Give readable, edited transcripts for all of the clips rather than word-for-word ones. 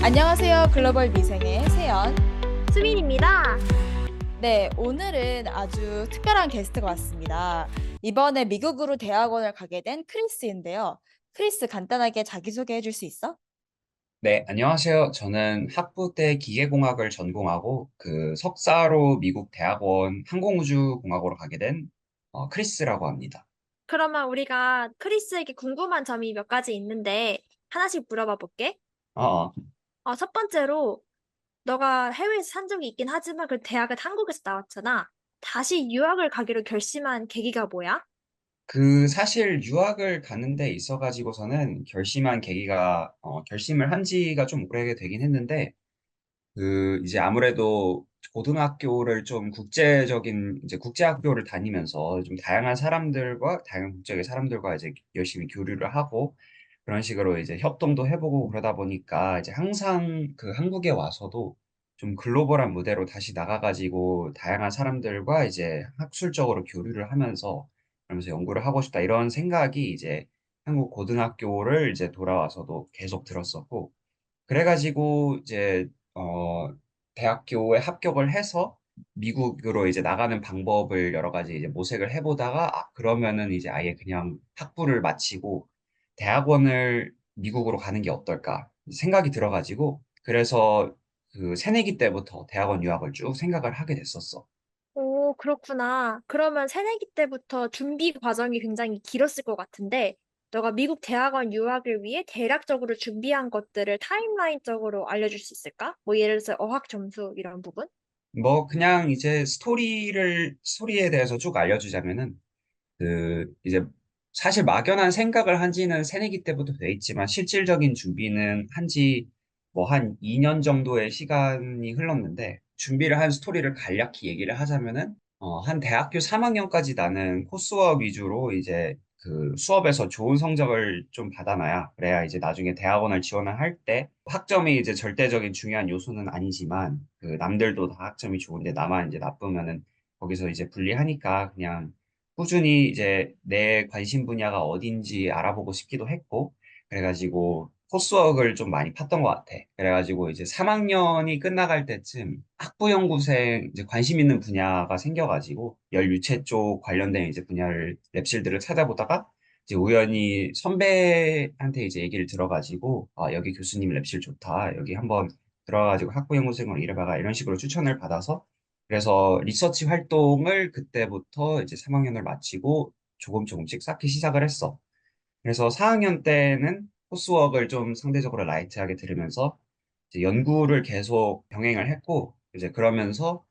안녕하세요. 글로벌 미생의 세연. 수민입니다. 네, 오늘은 아주 특별한 게스트가 왔습니다. 이번에 미국으로 대학원을 가게 된 크리스인데요. 크리스 간단하게 자기소개해 줄 수 있어? 네, 안녕하세요. 저는 학부 때 기계공학을 전공하고 그 석사로 미국 대학원 항공우주공학으로 가게 된 크리스라고 합니다. 그러면 우리가 크리스에게 궁금한 점이 몇 가지 있는데 하나씩 물어봐 볼게. 어, 어. 첫 번째로 너가 해외에서 산 적이 있긴 하지만 그 대학은 한국에서 나왔잖아. 다시 유학을 가기로 결심한 계기가 뭐야? 그 사실 유학을 가는 데 있어가지고서는 결심한 계기가 결심을 한 지가 좀 오래 되긴 했는데 그 이제 아무래도 고등학교를 좀 국제적인 이제 국제학교를 다니면서 좀 다양한 사람들과 다양한 국적의 사람들과 이제 열심히 교류를 하고 그런 식으로 이제 협동도 해보고 그러다 보니까 이제 항상 그 한국에 와서도 좀 글로벌한 무대로 다시 나가가지고 다양한 사람들과 이제 학술적으로 교류를 하면서 그러면서 연구를 하고 싶다 이런 생각이 이제 한국 고등학교를 이제 돌아와서도 계속 들었었고 그래가지고 이제 대학교에 합격을 해서 미국으로 이제 나가는 방법을 여러 가지 이제 모색을 해보다가 그러면은 이제 아예 그냥 학부를 마치고 대학원을 미국으로 가는 게 어떨까 생각이 들어가지고 그래서 그 새내기 때부터 대학원 유학을 쭉 생각을 하게 됐었어. 오, 그렇구나. 그러면 새내기 때부터 준비 과정이 굉장히 길었을 것 같은데, 너가 미국 대학원 유학을 위해 대략적으로 준비한 것들을 타임라인적으로 알려줄 수 있을까? 뭐 예를 들어서 어학 점수 이런 부분? 뭐 그냥 이제 스토리에 대해서 쭉 알려주자면은 그 이제 사실 막연한 생각을 한 지는 새내기 때부터 돼 있지만 실질적인 준비는 한지 뭐 한 2년 정도의 시간이 흘렀는데 준비를 한 스토리를 간략히 얘기를 하자면은 한 대학교 3학년까지 나는 코스워크 위주로 이제 그 수업에서 좋은 성적을 좀 받아놔야 그래야 이제 나중에 대학원을 지원을 할 때 학점이 이제 절대적인 중요한 요소는 아니지만 그 남들도 다 학점이 좋은데 나만 이제 나쁘면은 거기서 이제 불리하니까 그냥 꾸준히 이제 내 관심 분야가 어딘지 알아보고 싶기도 했고, 그래가지고 코스웍을 좀 많이 팠던 것 같아. 그래가지고 이제 3학년이 끝나갈 때쯤 학부연구생 이제 관심 있는 분야가 생겨가지고 열유체 쪽 관련된 이제 분야를 랩실들을 찾아보다가 이제 우연히 선배한테 이제 얘기를 들어가지고 여기 교수님 랩실 좋다. 여기 한번 들어가가지고 학부연구생으로 일해봐가 이런 식으로 추천을 받아서 그래서 리서치 활동을 그때부터 이제 3학년을 마치고 조금씩 쌓기 시작을 했어. 그래서 4학년 때는 코스웍을 좀 상대적으로 라이트하게 들으면서 이제 연구를 계속 병행을 했고, 이제 그러면서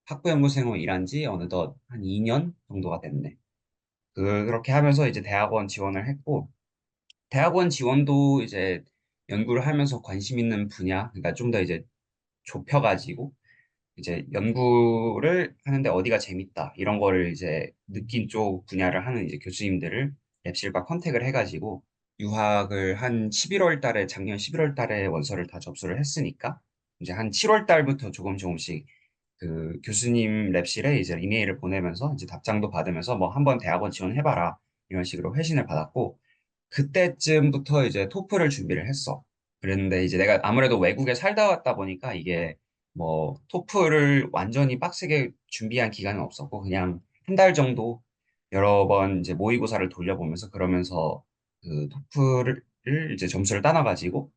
학부연구생으로 일한 지 어느덧 한 2년 정도가 됐네. 그렇게 하면서 이제 대학원 지원을 했고, 대학원 지원도 이제 연구를 하면서 관심 있는 분야, 그러니까 좀 더 이제 좁혀가지고 이제 연구를 하는데 어디가 재밌다 이런 거를 이제 느낀 쪽 분야를 하는 이제 교수님들을 랩실과 컨택을 해가지고 유학을 한 11월 달에 작년 11월 달에 원서를 다 접수를 했으니까 이제 한 7월 달부터 조금씩 그 교수님 랩실에 이제 이메일을 보내면서 이제 답장도 받으면서 뭐 한번 대학원 지원해봐라 이런 식으로 회신을 받았고 그때쯤부터 이제 토플을 준비를 했어. 그랬는데 이제 내가 아무래도 외국에 살다 왔다 보니까 이게 뭐 토플을 완전히 빡세게 준비한 기간은 없었고 그냥 한 달 정도 여러 번 이제 모의고사를 돌려보면서 그러면서 그 토플을 이제 점수를 따놔가지고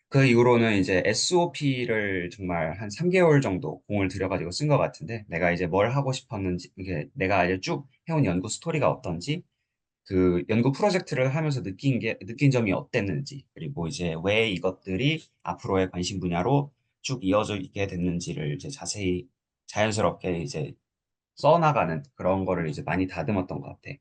그 이후로는 이제 SOP를 정말 한 3개월 정도 공을 들여가지고 쓴 것 같은데 내가 이제 뭘 하고 싶었는지 이게 내가 이제 쭉 해온 연구 스토리가 어떤지 그 연구 프로젝트를 하면서 느낀 점이 어땠는지, 그리고 이제 왜 이것들이 앞으로의 관심 분야로 쭉 이어져 있게 됐는지를 이제 자세히 자연스럽게 이제 써나가는 그런 거를 이제 많이 다듬었던 것 같아.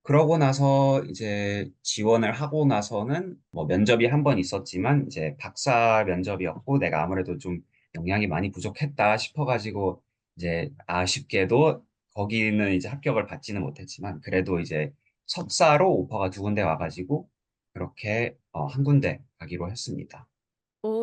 그러고 나서 이제 지원을 하고 나서는 뭐 면접이 한 번 있었지만 이제 박사 면접이었고 내가 아무래도 좀 역량이 많이 부족했다 싶어가지고 이제 아쉽게도 거기는 이제 합격을 받지는 못했지만 그래도 이제 석사로 오퍼가 두 군데 와가지고 그렇게 한 군데 가기로 했습니다.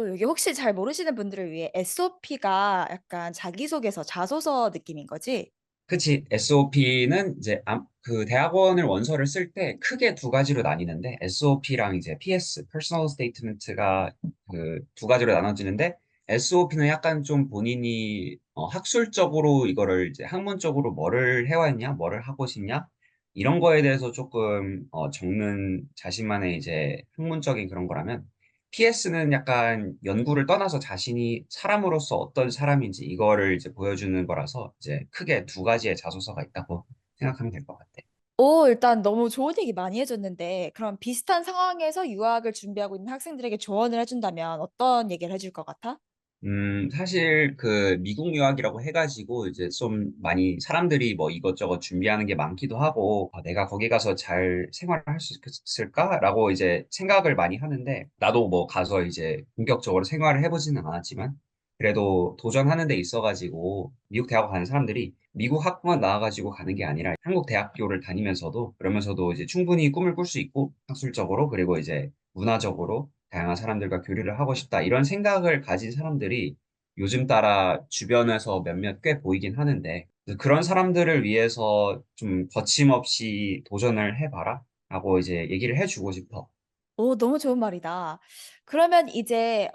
여기 혹시 잘 모르시는 분들을 위해 SOP가 약간 자기소개서, 자소서 느낌인 거지? 그치. SOP는 이제 그 대학원을 원서를 쓸 때 크게 두 가지로 나뉘는데 SOP랑 이제 PS, Personal Statement가 그 두 가지로 나눠지는데 SOP는 약간 좀 본인이 학술적으로 이거를 이제 학문적으로 뭐를 해왔냐, 뭐를 하고 싶냐 이런 거에 대해서 조금 적는 자신만의 이제 학문적인 그런 거라면 PS는 약간 연구를 떠나서 자신이 사람으로서 어떤 사람인지 이거를 이제 보여주는 거라서 이제 크게 두 가지의 자소서가 있다고 생각하면 될 것 같아. 오, 일단 너무 좋은 얘기 많이 해줬는데, 그럼 비슷한 상황에서 유학을 준비하고 있는 학생들에게 조언을 해준다면 어떤 얘기를 해줄 것 같아? 사실 그 미국 유학이라고 해가지고 이제 좀 많이 사람들이 뭐 이것저것 준비하는 게 많기도 하고 내가 거기 가서 잘 생활을 할 수 있을까라고 이제 생각을 많이 하는데 나도 뭐 가서 이제 본격적으로 생활을 해보지는 않았지만 그래도 도전하는 데 있어가지고 미국 대학 가는 사람들이 미국 학부만 나와가지고 가는 게 아니라 한국 대학교를 다니면서도 그러면서도 이제 충분히 꿈을 꿀 수 있고 학술적으로 그리고 이제 문화적으로 다양한 사람들과 교류를 하고 싶다. 이런 생각을 가진 사람들이 요즘 따라 주변에서 몇몇 꽤 보이긴 하는데, 그런 사람들을 위해서 좀 거침없이 도전을 해봐라. 라고 이제 얘기를 해주고 싶어. 오, 너무 좋은 말이다. 그러면 이제,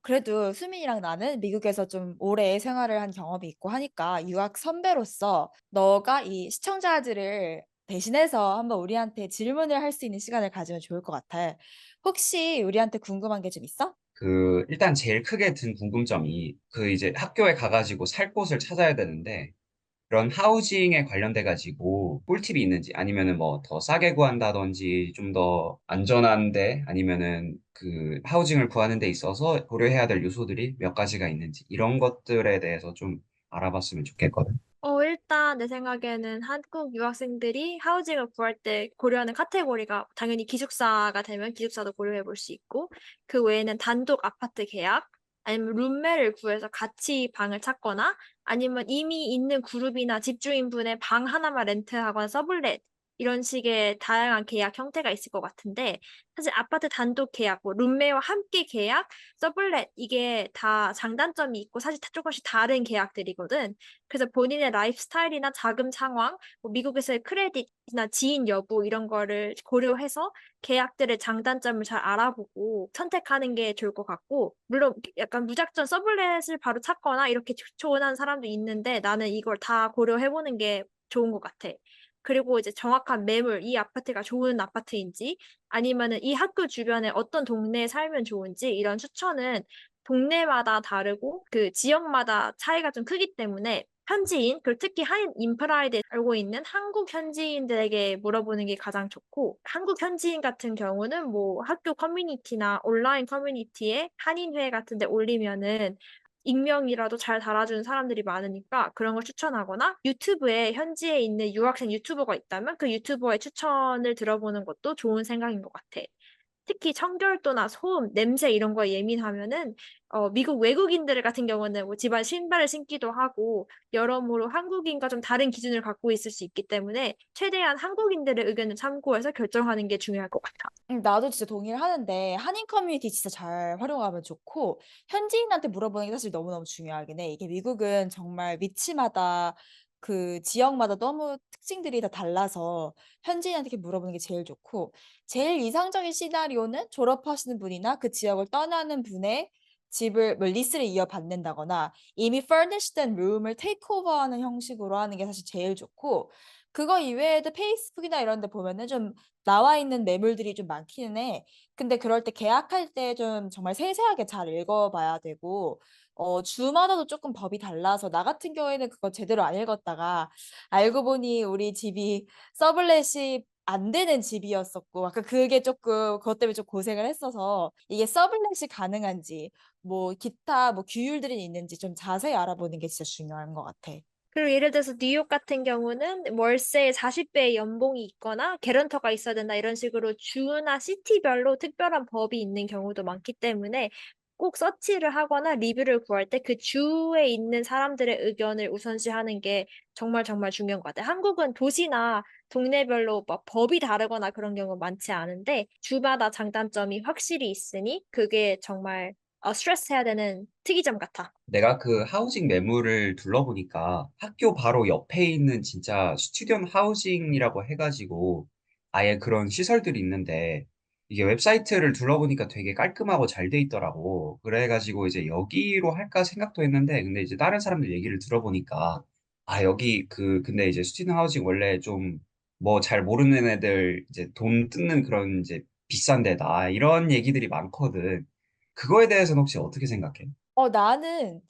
그래도 수민이랑 나는 미국에서 좀 오래 생활을 한 경험이 있고 하니까 유학 선배로서 너가 이 시청자들을 대신해서 한번 우리한테 질문을 할 수 있는 시간을 가지면 좋을 것 같아. 혹시 우리한테 궁금한 게 좀 있어? 일단 제일 크게 든 궁금점이 그 이제 학교에 가가지고 살 곳을 찾아야 되는데, 그런 하우징에 관련돼 가지고 꿀팁이 있는지 아니면은 뭐 더 싸게 구한다든지 좀 더 안전한데 아니면은 그 하우징을 구하는 데 있어서 고려해야 될 요소들이 몇 가지가 있는지 이런 것들에 대해서 좀 알아봤으면 좋겠거든. 일단 내 생각에는 한국 유학생들이 하우징을 구할 때 고려하는 카테고리가 당연히 기숙사가 되면 기숙사도 고려해 볼 수 있고, 그 외에는 단독 아파트 계약, 아니면 룸메를 구해서 같이 방을 찾거나, 아니면 이미 있는 그룹이나 집주인분의 방 하나만 렌트하거나 서블렛, 이런 식의 다양한 계약 형태가 있을 것 같은데, 사실 아파트 단독 계약, 뭐 룸메와 함께 계약, 서블렛, 이게 다 장단점이 있고 사실 조금씩 다른 계약들이거든. 그래서 본인의 라이프 스타일이나 자금 상황, 뭐 미국에서의 크레딧이나 지인 여부 이런 거를 고려해서 계약들의 장단점을 잘 알아보고 선택하는 게 좋을 것 같고, 물론 약간 무작정 서블렛을 바로 찾거나 이렇게 조언하는 사람도 있는데 나는 이걸 다 고려해보는 게 좋은 것 같아. 그리고 이제 정확한 매물, 이 아파트가 좋은 아파트인지 아니면은 이 학교 주변에 어떤 동네에 살면 좋은지 이런 추천은 동네마다 다르고 그 지역마다 차이가 좀 크기 때문에 현지인, 그리고 특히 한인 인프라에 대해 알고 있는 한국 현지인들에게 물어보는 게 가장 좋고, 한국 현지인 같은 경우는 뭐 학교 커뮤니티나 온라인 커뮤니티에 한인회 같은 데 올리면은 익명이라도 잘 달아주는 사람들이 많으니까 그런 걸 추천하거나, 유튜브에 현지에 있는 유학생 유튜버가 있다면 그 유튜버의 추천을 들어보는 것도 좋은 생각인 것 같아. 특히 청결도나 소음, 냄새 이런 거에 예민하면은 미국 외국인들 같은 경우는 뭐 집안 신발을 신기도 하고 여러모로 한국인과 좀 다른 기준을 갖고 있을 수 있기 때문에 최대한 한국인들의 의견을 참고해서 결정하는 게 중요할 것 같아. 나도 진짜 동의를 하는데 한인 커뮤니티 진짜 잘 활용하면 좋고 현지인한테 물어보는 게 사실 너무너무 중요하긴 해. 이게 미국은 정말 위치마다 그 지역마다 너무 특징들이 다 달라서 현지인한테 이렇게 물어보는 게 제일 좋고 제일 이상적인 시나리오는 졸업하시는 분이나 그 지역을 떠나는 분의 집을 뭐 리스를 이어받는다거나 이미 furnished 된 룸을 테이크오버하는 형식으로 하는 게 사실 제일 좋고 그거 이외에도 페이스북이나 이런 데 보면은 좀 나와 있는 매물들이 좀 많기는 해. 근데 그럴 때 계약할 때 좀 정말 세세하게 잘 읽어봐야 되고, 주마다도 조금 법이 달라서 나 같은 경우에는 그거 제대로 안 읽었다가 알고 보니 우리 집이 서블렛이 안 되는 집이었었고, 아까 그게 조금 그것 때문에 좀 고생을 했어서 이게 서블렛이 가능한지, 뭐 기타 뭐 규율들이 있는지 좀 자세히 알아보는 게 진짜 중요한 것 같아. 그리고 예를 들어서 뉴욕 같은 경우는 월세의 40배의 연봉이 있거나 개런터가 있어야 된다 이런 식으로 주나 시티별로 특별한 법이 있는 경우도 많기 때문에 꼭 서치를 하거나 리뷰를 구할 때 그 주에 있는 사람들의 의견을 우선시하는 게 정말 정말 중요한 것 같아요. 한국은 도시나 동네별로 막 법이 다르거나 그런 경우 많지 않은데 주마다 장단점이 확실히 있으니 그게 정말 스트레스 해야 되는 특이점 같아. 내가 그 하우징 매물을 둘러보니까 학교 바로 옆에 있는 진짜 스튜던트 하우징이라고 해가지고 아예 그런 시설들이 있는데 이게 웹사이트를 둘러보니까 되게 깔끔하고 잘 돼 있더라고. 그래가지고 이제 여기로 할까 생각도 했는데 근데 이제 다른 사람들 얘기를 들어보니까 아, 여기 근데 이제 스튜던트 하우징 원래 좀 뭐 잘 모르는 애들 이제 돈 뜯는 그런 이제 비싼 데다 이런 얘기들이 많거든. 그거에 대해서는 혹시 어떻게 생각해? 나는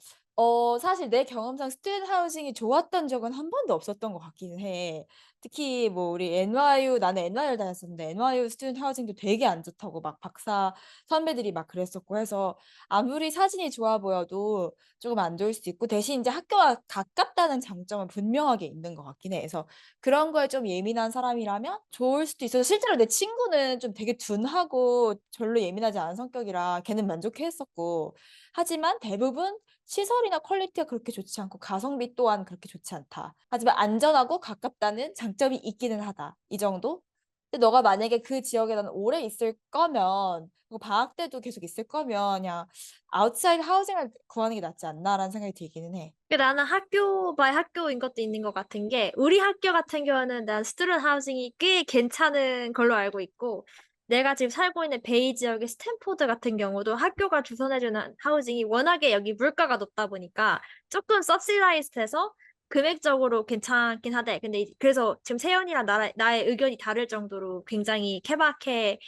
사실 내 경험상 스튜던트 하우징이 좋았던 적은 한 번도 없었던 것 같기는 해. 특히 뭐 우리 NYU 나는 NYU를 다녔었는데 NYU 스튜던트 하우징도 되게 안 좋다고 막 박사 선배들이 막 그랬었고 해서 아무리 사진이 좋아 보여도 조금 안 좋을 수도 있고 대신 이제 학교와 가깝다는 장점은 분명하게 있는 것 같긴 해. 그래서 그런 거에 좀 예민한 사람이라면 좋을 수도 있어서 실제로 내 친구는 좀 되게 둔하고 별로 예민하지 않은 성격이라 걔는 만족해했었고 하지만 대부분 시설이나 퀄리티가 그렇게 좋지 않고 가성비 또한 그렇게 좋지 않다. 하지만 안전하고 가깝다는 장점이 있기는 하다. 이 정도? 근데 너가 만약에 그 지역에 난 오래 있을 거면 그리고 방학 때도 계속 있을 거면 그냥 아웃사이드 하우징을 구하는 게 낫지 않나라는 생각이 들기는 해. 근데 나는 학교 바이 학교인 것도 있는 것 같은 게 우리 학교 같은 경우는 난 스튜던트 하우징이 꽤 괜찮은 걸로 알고 있고 내가 지금 살고 있는 베이 지역의 스탠포드 같은 경우도 학교가 주선해주는 하우징이 워낙에 여기 물가가 높다 보니까 조금 서브시다이즈해서 금액적으로 괜찮긴 하대. 근데 그래서 지금 세연이랑 나의 의견이 다를 정도로 굉장히 케바케인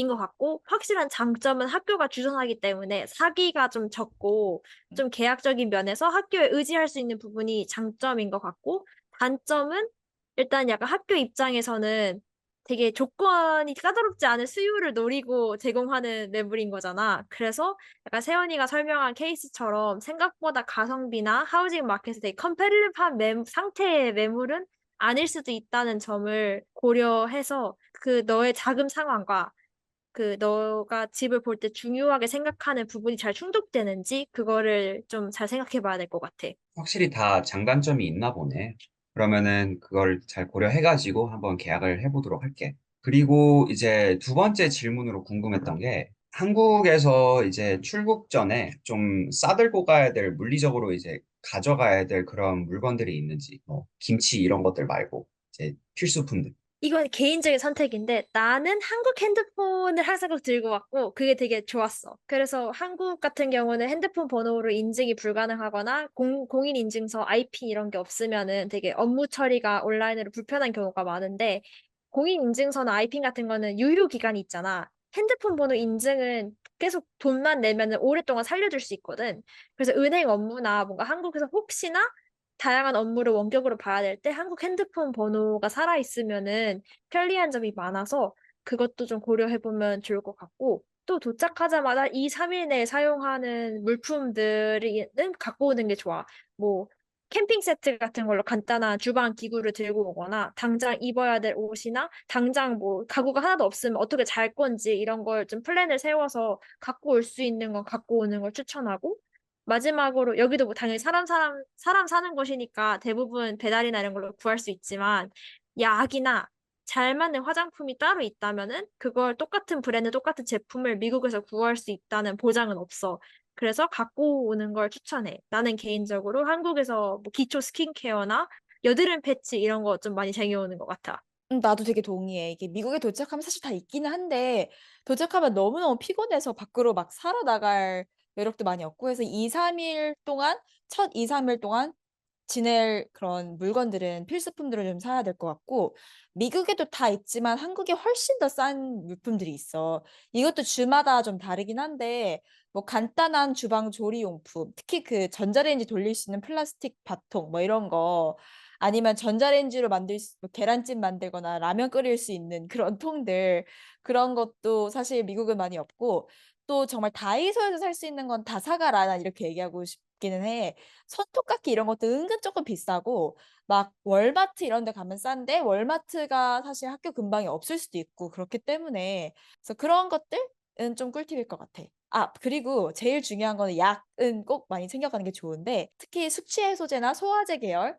것 같고 확실한 장점은 학교가 주선하기 때문에 사기가 좀 적고 좀 계약적인 면에서 학교에 의지할 수 있는 부분이 장점인 것 같고, 단점은 일단 약간 학교 입장에서는 되게 조건이 까다롭지 않은 수요를 노리고 제공하는 매물인 거잖아. 그래서 약간 세연이가 설명한 케이스처럼 생각보다 가성비나 하우징 마켓에 되게 컴패티티브한 상태의 매물은 아닐 수도 있다는 점을 고려해서 그 너의 자금 상황과 너가 집을 볼 때 중요하게 생각하는 부분이 잘 충족되는지 그거를 좀 잘 생각해 봐야 될 것 같아. 확실히 다 장단점이 있나 보네. 그러면은 그걸 잘 고려해가지고 한번 계약을 해보도록 할게. 그리고 이제 두 번째 질문으로 궁금했던 게 한국에서 이제 출국 전에 좀 싸들고 가야 될 물리적으로 이제 가져가야 될 그런 물건들이 있는지, 뭐 김치 이런 것들 말고 이제 필수품들. 이건 개인적인 선택인데 나는 한국 핸드폰을 항상 꼭 들고 왔고 그게 되게 좋았어. 그래서 한국 같은 경우는 핸드폰 번호로 인증이 불가능하거나 공인인증서, IP 이런 게 없으면은 되게 업무 처리가 온라인으로 불편한 경우가 많은데 공인인증서나 IP 같은 거는 유효 기간이 있잖아. 핸드폰 번호 인증은 계속 돈만 내면은 오랫동안 살려줄 수 있거든. 그래서 은행 업무나 뭔가 한국에서 혹시나 다양한 업무를 원격으로 봐야 될 때 한국 핸드폰 번호가 살아있으면은 편리한 점이 많아서 그것도 좀 고려해보면 좋을 것 같고 또 도착하자마자 2, 3일 내에 사용하는 물품들은 갖고 오는 게 좋아. 뭐 캠핑 세트 같은 걸로 간단한 주방 기구를 들고 오거나 당장 입어야 될 옷이나 당장 뭐 가구가 하나도 없으면 어떻게 잘 건지 이런 걸 좀 플랜을 세워서 갖고 올 수 있는 건 갖고 오는 걸 추천하고 마지막으로 여기도 뭐 당연히 사람 사는 곳이니까 대부분 배달이나 이런 걸로 구할 수 있지만 약이나 잘 맞는 화장품이 따로 있다면은 그걸 똑같은 브랜드, 똑같은 제품을 미국에서 구할 수 있다는 보장은 없어. 그래서 갖고 오는 걸 추천해. 나는 개인적으로 한국에서 뭐 기초 스킨케어나 여드름 패치 이런 거 좀 많이 쟁여오는 것 같아. 나도 되게 동의해. 이게 미국에 도착하면 사실 다 있기는 한데 도착하면 너무너무 피곤해서 밖으로 막 사러 나갈 여력도 많이 없고 해서 2, 3일 동안 첫 2, 3일 동안 지낼 그런 물건들은 필수품들을 좀 사야 될 것 같고 미국에도 다 있지만 한국에 훨씬 더 싼 물품들이 있어. 이것도 주마다 좀 다르긴 한데 뭐 간단한 주방 조리용품, 특히 그 전자레인지 돌릴 수 있는 플라스틱 밥통 뭐 이런 거 아니면 전자레인지로 뭐 계란찜 만들거나 라면 끓일 수 있는 그런 통들 그런 것도 사실 미국은 많이 없고 또 정말 다이소에서 살 수 있는 건 다 사가라 난 이렇게 얘기하고 싶기는 해. 손톱깎이 이런 것도 은근 조금 비싸고 막 월마트 이런 데 가면 싼데 월마트가 사실 학교 근방에 없을 수도 있고 그렇기 때문에 그래서 그런 것들은 좀 꿀팁일 것 같아. 아, 그리고 제일 중요한 거는 약은 꼭 많이 챙겨가는 게 좋은데 특히 숙취 해소제나 소화제 계열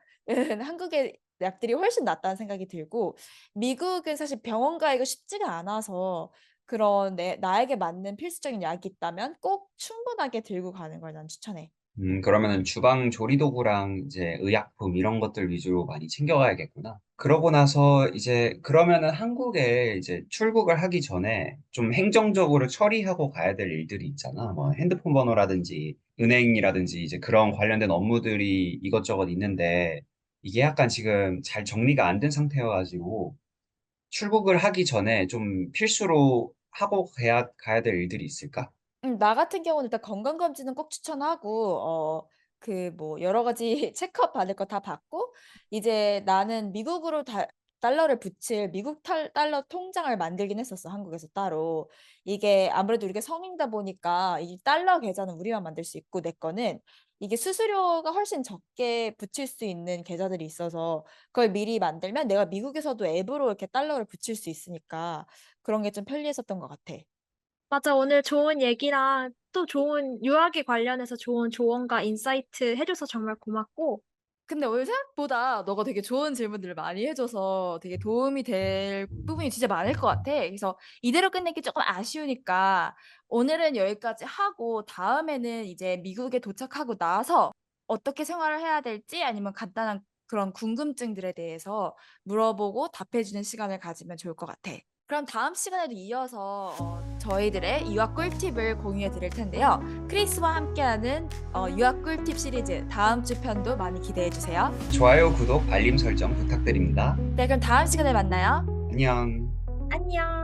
한국의 약들이 훨씬 낫다는 생각이 들고 미국은 사실 병원 가기가 쉽지가 않아서 그런 나에게 맞는 필수적인 약이 있다면 꼭 충분하게 들고 가는 걸 난 추천해. 그러면은 주방 조리도구랑 이제 의약품 이런 것들 위주로 많이 챙겨가야겠구나. 그러고 나서 이제 그러면은 한국에 이제 출국을 하기 전에 좀 행정적으로 처리하고 가야 될 일들이 있잖아. 뭐 핸드폰 번호라든지 은행이라든지 이제 그런 관련된 업무들이 이것저것 있는데 이게 약간 지금 잘 정리가 안 된 상태여가지고 출국을 하기 전에 좀 필수로 하고 가야 될 일들이 있을까? 나 같은 경우는 일단 건강검진은 꼭 추천하고 그 뭐 여러 가지 체크업 받을 거 다 받고 이제 나는 미국으로 달러를 붙일 미국 달러 통장을 만들긴 했었어, 한국에서 따로. 이게 아무래도 우리가 성인이다 보니까 이 달러 계좌는 우리만 만들 수 있고 내 거는 이게 수수료가 훨씬 적게 붙일 수 있는 계좌들이 있어서 그걸 미리 만들면 내가 미국에서도 앱으로 이렇게 달러를 붙일 수 있으니까 그런 게 좀 편리했었던 것 같아. 맞아, 오늘 좋은 얘기랑 또 좋은 유학에 관련해서 좋은 조언과 인사이트 해줘서 정말 고맙고, 근데 오늘 생각보다 너가 되게 좋은 질문들을 많이 해줘서 되게 도움이 될 부분이 진짜 많을 것 같아. 그래서 이대로 끝내기 조금 아쉬우니까 오늘은 여기까지 하고 다음에는 이제 미국에 도착하고 나서 어떻게 생활을 해야 될지 아니면 간단한 그런 궁금증들에 대해서 물어보고 답해주는 시간을 가지면 좋을 것 같아. 그럼 다음 시간에도 이어서 저희들의 유학 꿀팁을 공유해 드릴 텐데요. 크리스와 함께하는 유학 꿀팁 시리즈 다음 주 편도 많이 기대해 주세요. 좋아요, 구독, 알림 설정 부탁드립니다. 네, 그럼 다음 시간에 만나요. 안녕. 안녕!